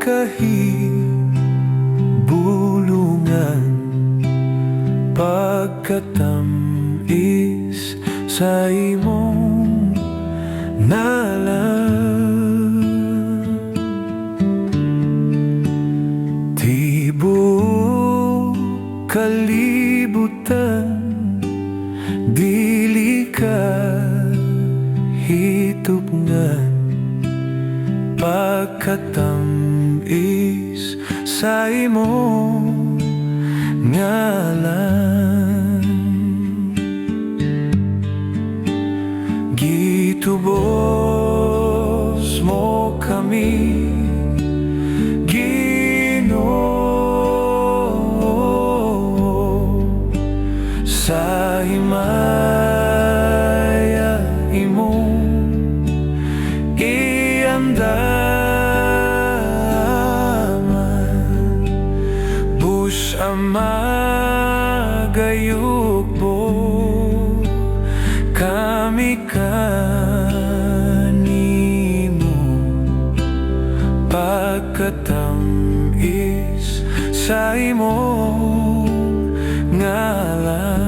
pagkahibulungan, pagkatam-is sa imong ngalan. Tibuok kalibutan, dili ka hitupngan, pagkatam-is sa imong ngalan. Gitubos mo kami, Ginoo, sa himaya imong iandaman, bus amagayukbo kami kanimo, pagkatam-is sa imong ngalan.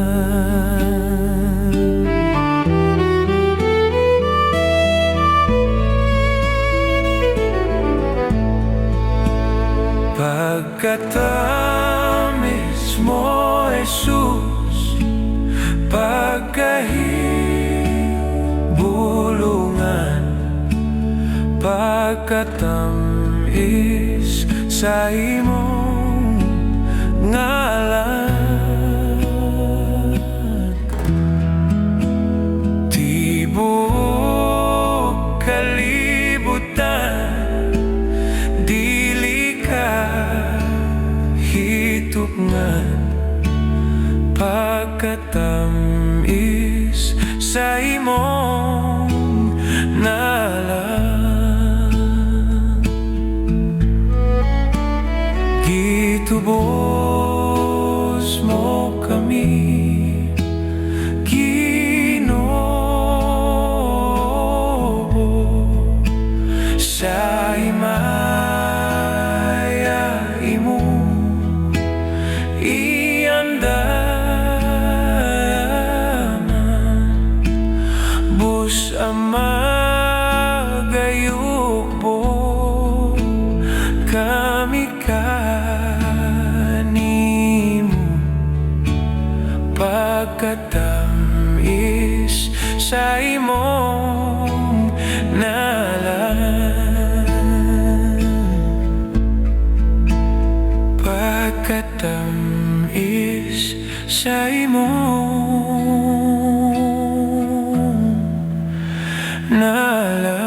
Pagkatam-is mo, HESUS, pagkahibulungan, pagkatam-is sa imong ngalan. Tibuok kalibutan, dili ka hitupngan, pagkatam-is sa imong ngalan. Gitubos mo kami, Ginoo, sa himaya imong iandaman, bus amagayukbo kami kanimo, pagkatam-is sa imong ngalan. Pagkatam-is sa imong ngalan.